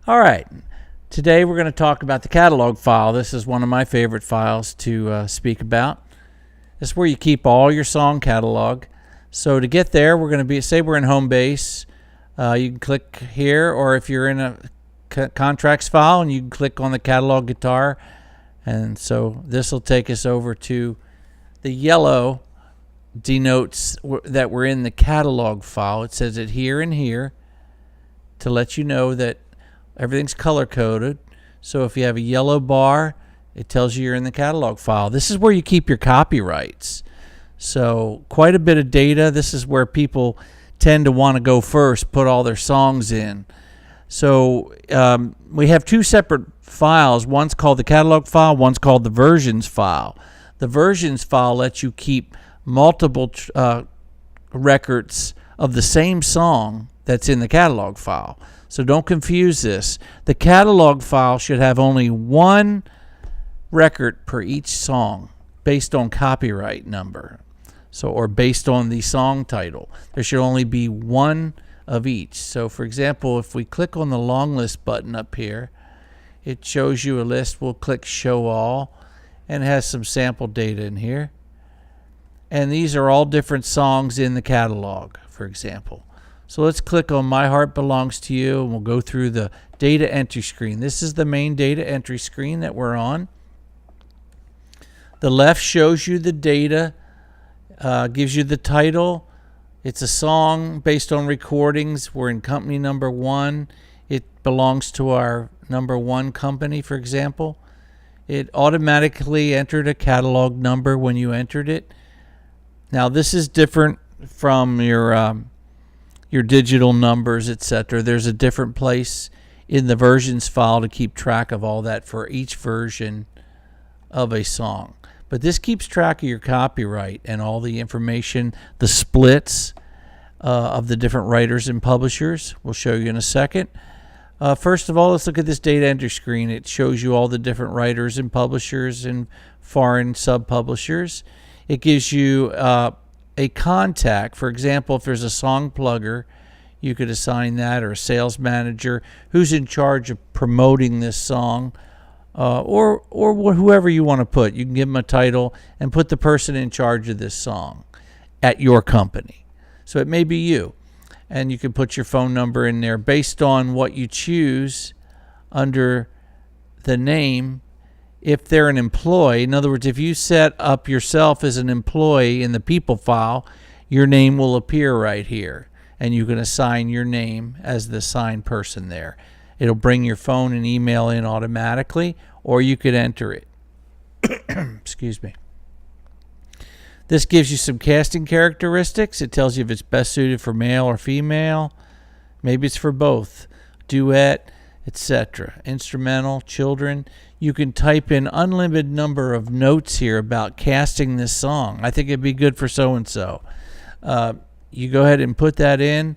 All right. Today we're going to talk about the catalog file. This is one of my favorite files to speak about. This is where you keep all your song catalog. So to get there, we're going to say we're in home base. You can click here, or if you're in a contracts file, and you can click on the catalog guitar. And so this will take us over to the yellow denotes that we're in the catalog file. It says it here and here to let you know that everything's color coded. So if you have a yellow bar, it tells you you're in the catalog file. This is where you keep your copyrights. So quite a bit of data. This is where people tend to want to go first, put all their songs in. So we have two separate files. One's called the catalog file, one's called the versions file. The versions file lets you keep multiple records of the same song that's in the catalog file. So don't confuse this. The catalog file should have only one record per each song based on copyright number. So, or based on the song title. There should only be one of each. So for example, if we click on the long list button up here, it shows you a list. We'll click show all, and it has some sample data in here. And these are all different songs in the catalog, for example. So let's click on My Heart Belongs to You, and we'll go through the data entry screen. This is the main data entry screen that we're on. The left shows you the data, gives you the title. It's a song based on recordings. We're in company number 1. It belongs to our number 1 company, for example. It automatically entered a catalog number when you entered it. Now this is different from your digital numbers, etc. There's a different place in the versions file to keep track of all that for each version of a song. But this keeps track of your copyright and all the information, the splits of the different writers and publishers. We'll show you in a second. First of all, let's look at this data entry screen. It shows you all the different writers and publishers and foreign sub-publishers. It gives you a contact. For example, if there's a song plugger, you could assign that, or a sales manager who's in charge of promoting this song, or whoever you want to put. You can give them a title and put the person in charge of this song at your company. So it may be you, and you can put your phone number in there based on what you choose under the name. If they're an employee, in other words, if you set up yourself as an employee in the people file, your name will appear right here, and you can assign your name as the assigned person there. It'll bring your phone and email in automatically, or you could enter it. Excuse me. This gives you some casting characteristics. It tells you if it's best suited for male or female. Maybe it's for both. Duet, etc. Instrumental, children. You can type in unlimited number of notes here about casting this song. I think it'd be good for so-and-so. You go ahead and put that in,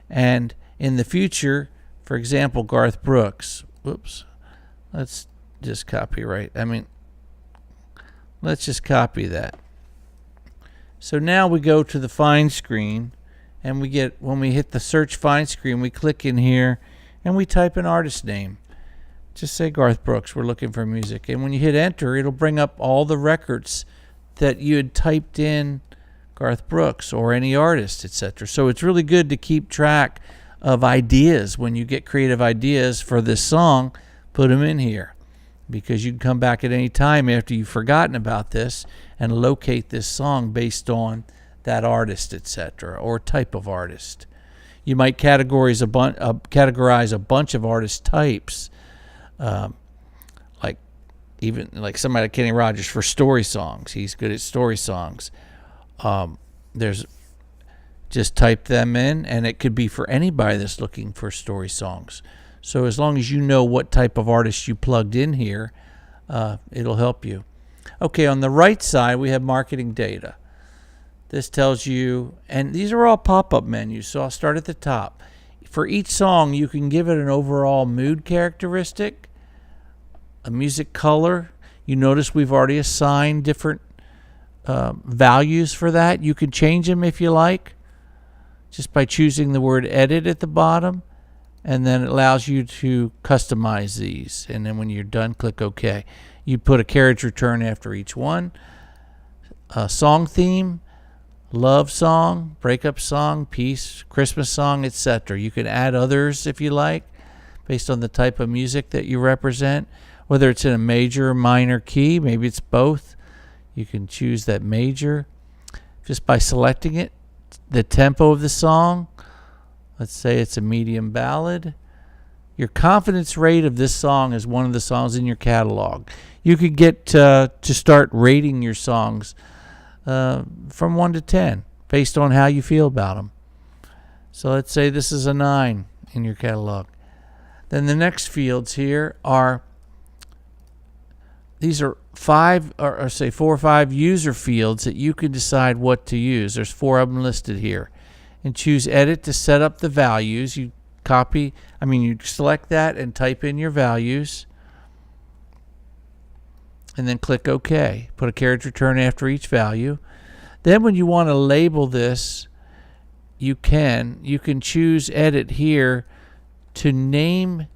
and in the future, for example, Garth Brooks. Whoops. Let's just let's just copy that. So now we go to the find screen, and when we hit the search find screen, we click in here, and we type an artist name. Just say Garth Brooks, we're looking for music. And when you hit enter, it'll bring up all the records that you had typed in Garth Brooks or any artist, etc. So it's really good to keep track of ideas. When you get creative ideas for this song, put them in here, because you can come back at any time after you've forgotten about this and locate this song based on that artist, etc., or type of artist. You might categorize a bunch of artist types, like somebody like Kenny Rogers for story songs. He's good at story songs. Just type them in, and it could be for anybody that's looking for story songs. So as long as you know what type of artist you plugged in here, it'll help you. Okay, on the right side, we have marketing data. This tells you, and these are all pop-up menus, so I'll start at the top. For each song, you can give it an overall mood characteristic, a music color. You notice we've already assigned different values for that. You can change them if you like, just by choosing the word edit at the bottom, and then it allows you to customize these. And then when you're done, click OK. You put a carriage return after each one. A song theme, love song, breakup song, peace, Christmas song, etc. You can add others if you like, based on the type of music that you represent, whether it's in a major or minor key. Maybe it's both. You can choose that major just by selecting it. The tempo of the song, let's say it's a medium ballad. Your confidence rate of this song is one of the songs in your catalog. You could get to start rating your songs from 1 to 10 based on how you feel about them. So let's say this is a 9 in your catalog. Then the next fields here are, these are 4 or 5 user fields that you can decide what to use. There's 4 of them listed here. And choose edit to set up the values. You select that and type in your values. And then click OK. Put a carriage return after each value. Then when you want to label this, you can choose edit here to name,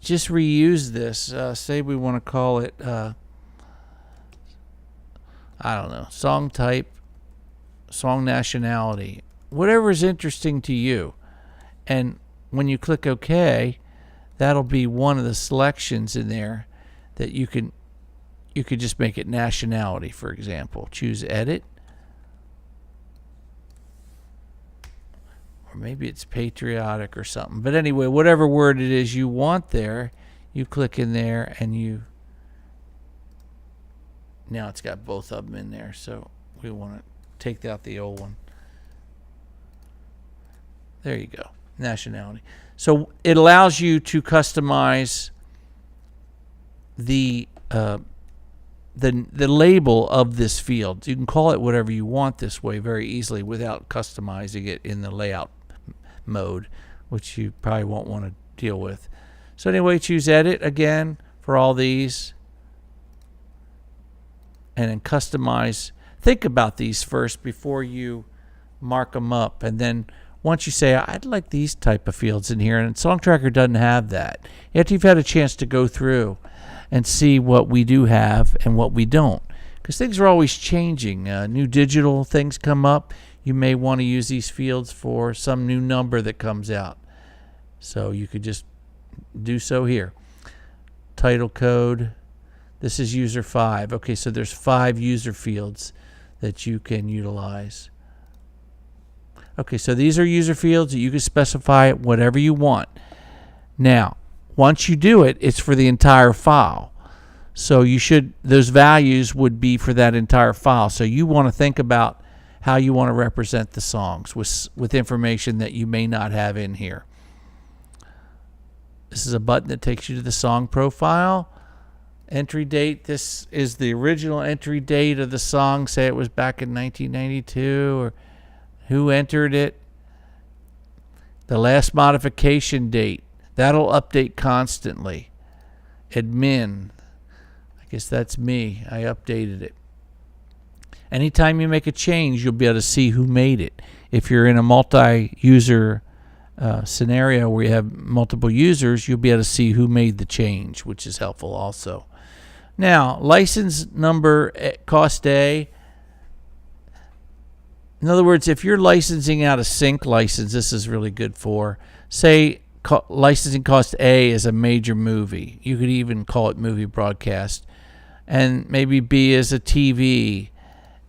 just reuse this. Say we want to call it, I don't know, song type, song nationality, whatever is interesting to you. And when you click OK, that'll be one of the selections in there that you could just make it nationality, for example. Choose edit. Or maybe it's patriotic or something. But anyway, whatever word it is you want there, you click in there and now it's got both of them in there. So we want to take out the old one. There you go. Nationality. So it allows you to customize the label of this field. You can call it whatever you want this way very easily without customizing it in the layout mode, which you probably won't want to deal with. So anyway, choose edit again for all these and then customize. Think about these first before you mark them up, and then once you say I'd like these type of fields in here, and Song Tracker doesn't have that, after you've had a chance to go through and see what we do have and what we don't, because things are always changing. New digital things come up. You may want to use these fields for some new number that comes out, so you could just do so here. Title code, this is user 5. Okay, so there's 5 user fields that you can utilize. Okay, so these are user fields that you can specify whatever you want. Now, once you do it, it's for the entire file. So those values would be for that entire file. So you want to think about how you want to represent the songs with information that you may not have in here. This is a button that takes you to the song profile. Entry date, this is the original entry date of the song. Say it was back in 1992, or who entered it. The last modification date, that'll update constantly. Admin, I guess that's me. I updated it. Anytime you make a change, you'll be able to see who made it. If you're in a multi-user scenario where you have multiple users, you'll be able to see who made the change, which is helpful also. Now, license number, cost A. In other words, if you're licensing out a sync license, this is really good for, say, licensing cost A is a major movie. You could even call it movie broadcast. And maybe B is a TV.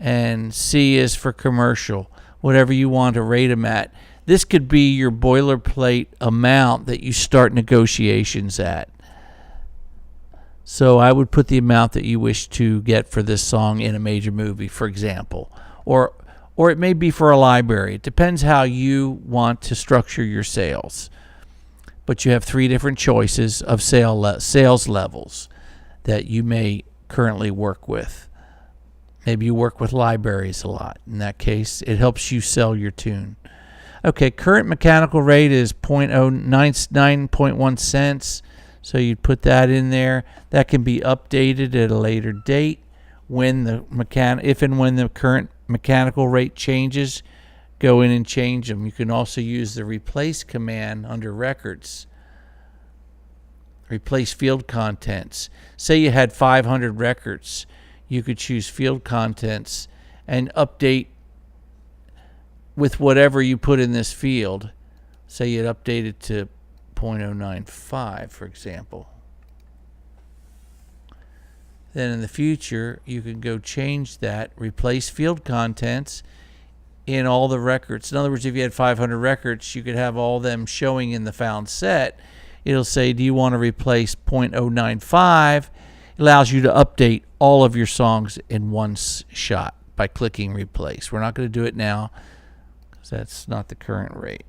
And C is for commercial. Whatever you want to rate them at. This could be your boilerplate amount that you start negotiations at. So I would put the amount that you wish to get for this song in a major movie, for example. Or it may be for a library. It depends how you want to structure your sales. But you have 3 different choices of sales levels that you may currently work with. Maybe you work with libraries a lot. In that case, it helps you sell your tune. Okay, current mechanical rate is 0.099.1 cents. So you'd put that in there. That can be updated at a later date if and when the current mechanical rate changes. go in and change them. You can also use the replace command under records. Replace field contents. Say you had 500 records. You could choose field contents and update with whatever you put in this field. Say you'd update it to 0.095, for example. Then in the future, you can go change that, replace field contents in all the records. In other words, if you had 500 records, you could have all them showing in the found set. It'll say, do you want to replace 0.095? It allows you to update all of your songs in one shot by clicking replace. We're not going to do it now because that's not the current rate.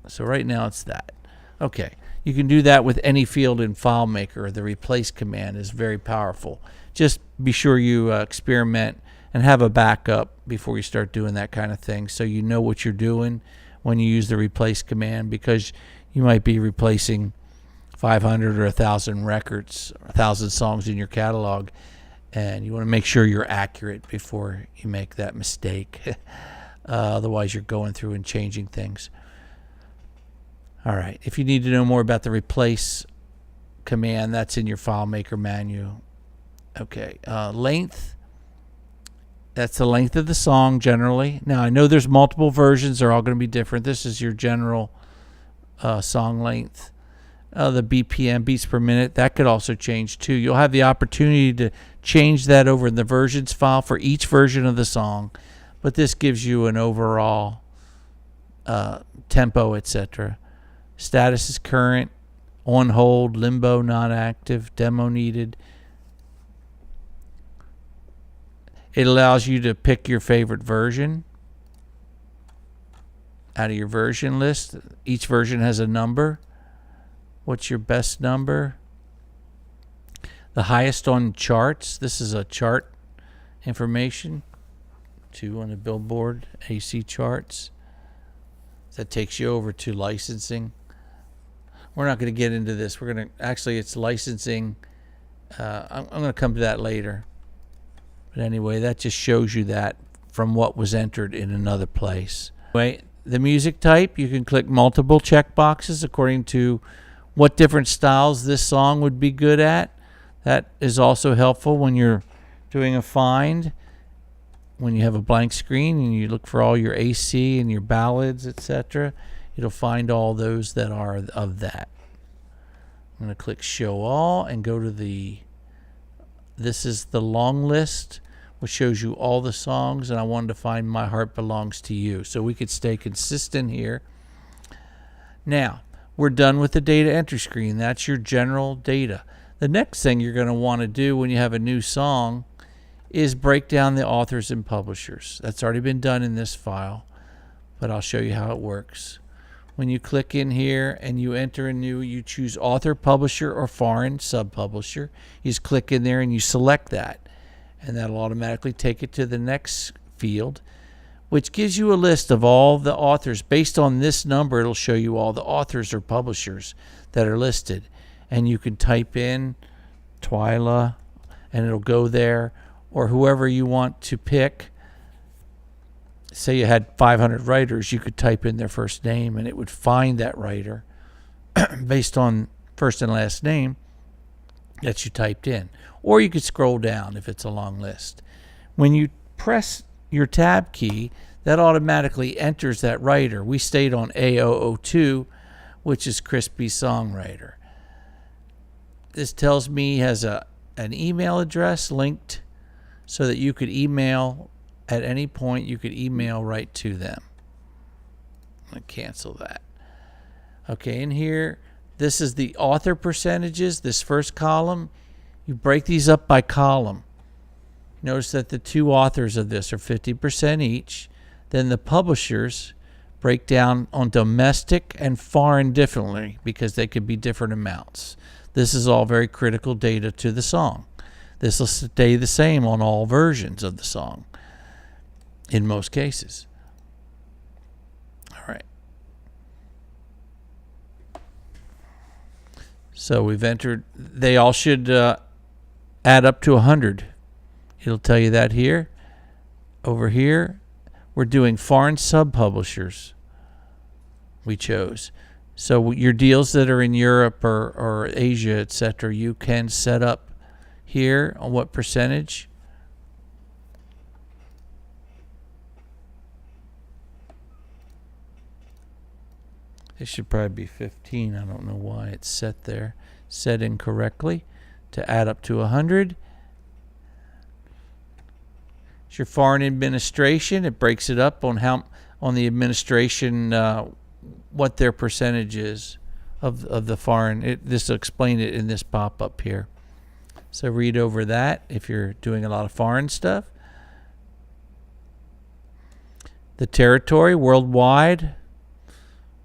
So right now it's that. Okay, you can do that with any field in FileMaker. The replace command is very powerful. Just be sure you experiment and have a backup before you start doing that kind of thing, so you know what you're doing when you use the replace command, because you might be replacing 500 or 1,000 records, 1,000 songs in your catalog, and you want to make sure you're accurate before you make that mistake. Otherwise, you're going through and changing things. All right, if you need to know more about the replace command, that's in your FileMaker menu. Okay, length. That's the length of the song generally. Now, I know there's multiple versions. They're all going to be different. This is your general song length. The BPM, beats per minute, that could also change too. You'll have the opportunity to change that over in the versions file for each version of the song, but this gives you an overall tempo, etc. Status is current, on hold, limbo, not active, demo needed. It allows you to pick your favorite version out of your version list. Each version has a number. What's your best number? The highest on charts. This is a chart information. 2 on the Billboard AC charts. That takes you over to licensing. We're not going to get into this. We're going to actually, it's licensing. I'm going to come to that later. But anyway, that just shows you that from what was entered in another place. Anyway, the music type, you can click multiple checkboxes according to what different styles this song would be good at. That is also helpful when you're doing a find. When you have a blank screen and you look for all your AC and your ballads, etc., it'll find all those that are of that. I'm going to click Show All and go to this is the long list, which shows you all the songs, and I wanted to find My Heart Belongs to You, so we could stay consistent here. Now, we're done with the data entry screen. That's your general data. The next thing you're going to want to do when you have a new song is break down the authors and publishers. That's already been done in this file, but I'll show you how it works. When you click in here and you enter a new, you choose author, publisher, or foreign sub-publisher. You just click in there and you select that, and that'll automatically take it to the next field, which gives you a list of all the authors. Based on this number, it'll show you all the authors or publishers that are listed. And you can type in Twyla, and it'll go there, or whoever you want to pick. Say you had 500 writers, you could type in their first name, and it would find that writer based on first and last name that you typed in. Or you could scroll down if it's a long list. When you press your tab key, that automatically enters that writer. We stayed on A002, which is Crispy Songwriter. This tells me he has an email address linked so that you could email at any point. You could email right to them. I'm going to cancel that. Okay, in here, this is the author percentages, this first column. You break these up by column. Notice that the two authors of this are 50% each. Then the publishers break down on domestic and foreign differently because they could be different amounts. This is all very critical data to the song. This will stay the same on all versions of the song in most cases. All right. So we've entered, they all should add up to 100. It'll tell you that here. Over here, we're doing foreign sub-publishers. We chose. So your deals that are in Europe or Asia, etc., you can set up here on what percentage. It should probably be 15. I don't know why it's set there. Set incorrectly to add up to 100. It's your foreign administration. It breaks it up on the administration what their percentage is of the foreign. This will explain it in this pop-up here. So read over that if you're doing a lot of foreign stuff. The territory worldwide.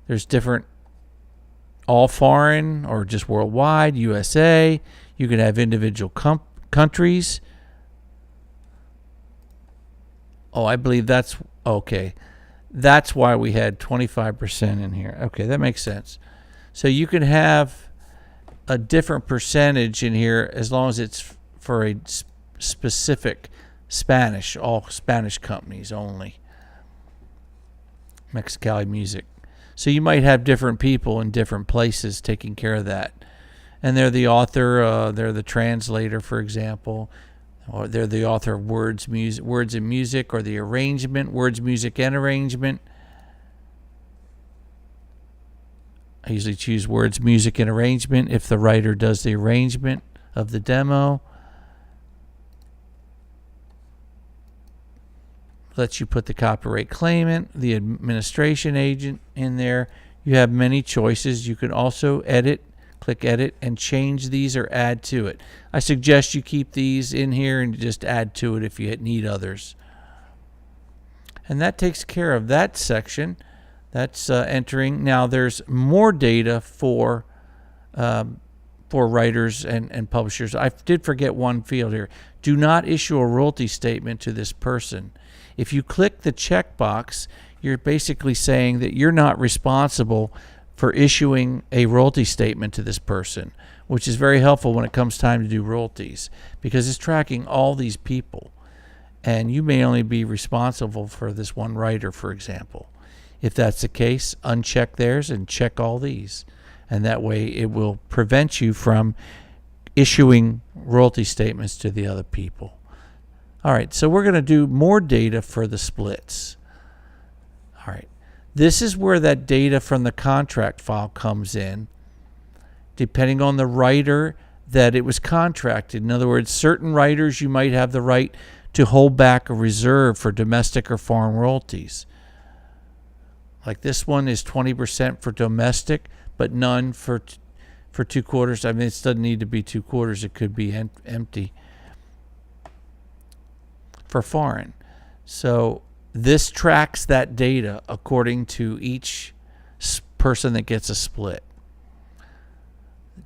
There's different all foreign or just worldwide, USA. You can have individual countries. Oh, I believe that's okay. That's why we had 25% in here. Okay, that makes sense. So you can have a different percentage in here as long as it's for a specific Spanish, all Spanish companies only. Mexicali Music. So you might have different people in different places taking care of that. And they're the author, they're the translator, for example, or they're the author of words and music, or the arrangement, words, music, and arrangement. I usually choose words, music, and arrangement if the writer does the arrangement of the demo. Lets you put the copyright claimant, the administration agent in there. You have many choices. You can also edit, click edit, and change these or add to it. I suggest you keep these in here and just add to it if you need others. And that takes care of that section. That's entering. Now there's more data for writers and publishers. I did forget one field here. Do not issue a royalty statement to this person. If you click the checkbox, you're basically saying that you're not responsible for issuing a royalty statement to this person, which is very helpful when it comes time to do royalties, because it's tracking all these people. And you may only be responsible for this one writer, for example. If that's the case, uncheck theirs and check all these. And that way it will prevent you from issuing royalty statements to the other people. All right, so we're going to do more data for the splits. All right, this is where that data from the contract file comes in, depending on the writer that it was contracted. In other words, certain writers you might have the right to hold back a reserve for domestic or foreign royalties. Like this one is 20% for domestic, but none for 2 quarters. I mean, it doesn't need to be 2 quarters. It could be empty. For foreign. So this tracks that data according to each person that gets a split.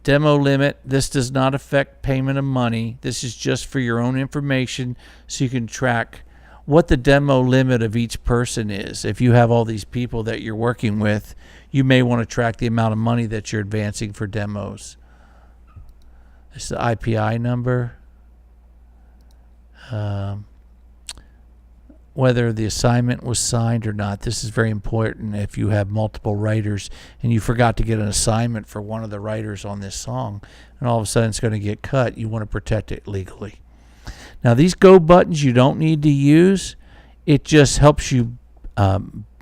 Demo limit, this does not affect payment of money. This is just for your own information so you can track what the demo limit of each person is. If you have all these people that you're working with, you may want to track the amount of money that you're advancing for demos. This is the IPI number. Whether the assignment was signed or not. This is very important if you have multiple writers and you forgot to get an assignment for one of the writers on this song, and all of a sudden it's going to get cut. You want to protect it legally. Now these go buttons you don't need to use. It just helps you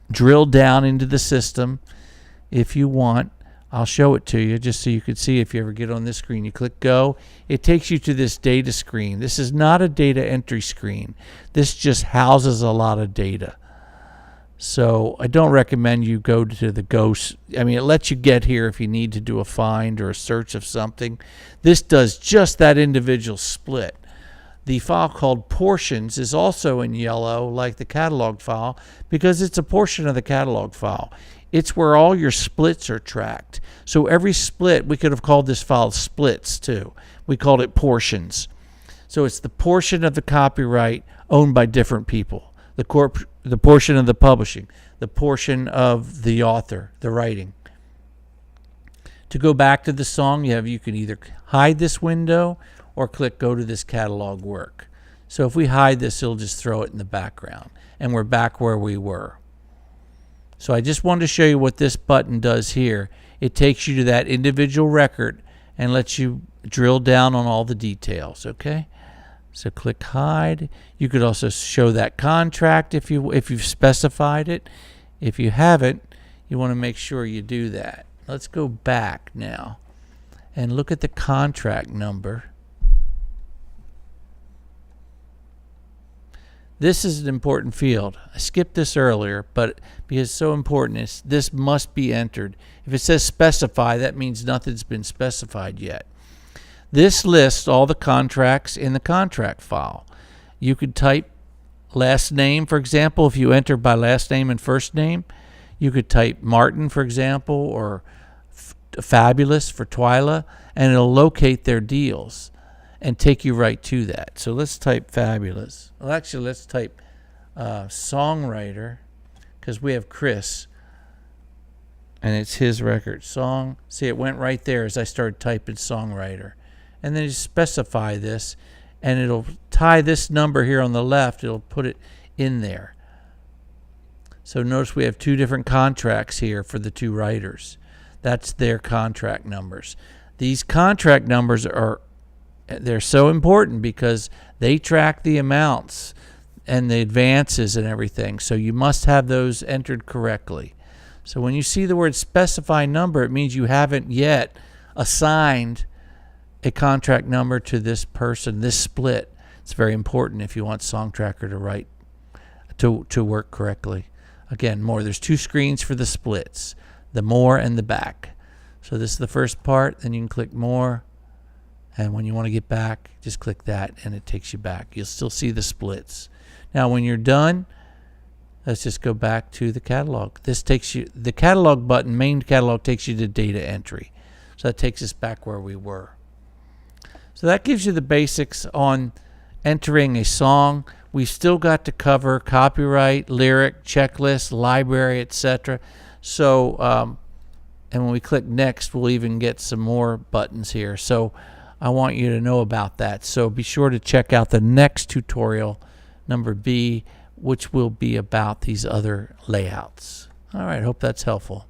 drill down into the system if you want. I'll show it to you just so you can see. If you ever get on this screen, you click go. It takes you to this data screen. This is not a data entry screen. This just houses a lot of data. So I don't recommend you go to the go. I mean, it lets you get here if you need to do a find or a search of something. This does just that individual split. The file called portions is also in yellow like the catalog file because it's a portion of the catalog file. It's where all your splits are tracked. So every split, we could have called this file splits too. We called it portions. So it's the portion of the copyright owned by different people. The portion of the publishing, the portion of the author, the writing. To go back to the song, you can either hide this window or click go to this catalog work. So if we hide this, it'll just throw it in the background. and we're back where we were. So I just wanted to show you what this button does here. It takes you to that individual record and lets you drill down on all the details, okay? So click hide. You could also show that contract if you've specified it. If you haven't, you want to make sure you do that. Let's go back now and look at the contract number. This is an important field. I skipped this earlier, but because it's so important, this must be entered. If it says specify, that means nothing's been specified yet. This lists all the contracts in the contract file. You could type last name, for example, if you enter by last name and first name. You could type Martin, for example, or Fabulous for Twyla, and it'll locate their deals and take you right to that. So let's type Fabulous. Well, actually, let's type Songwriter, because we have Chris, and it's his record. Song. See, it went right there as I started typing Songwriter. And then you specify this, and it'll tie this number here on the left. It'll put it in there. So notice we have two different contracts here for the two writers. That's their contract numbers. These contract numbers they're so important because they track the amounts and the advances and everything. So you must have those entered correctly. So when you see the word specify number, it means you haven't yet assigned a contract number to this person, this split. It's very important if you want SongTracker to work correctly. Again, there's two screens for the splits, the more and the back. So this is the first part, then you can click more, and when you want to get back, just click that and it takes you back. You'll still see the splits. Now when you're done, let's just go back to the catalog. This takes you, the catalog button, main catalog, takes you to data entry. So that takes us back where we were. So that gives you the basics on entering a song. We've still got to cover copyright, lyric, checklist, library, etc. So, and when we click next, we'll even get some more buttons here. So I want you to know about that. So be sure to check out the next tutorial, number B, which will be about these other layouts. All right, hope that's helpful.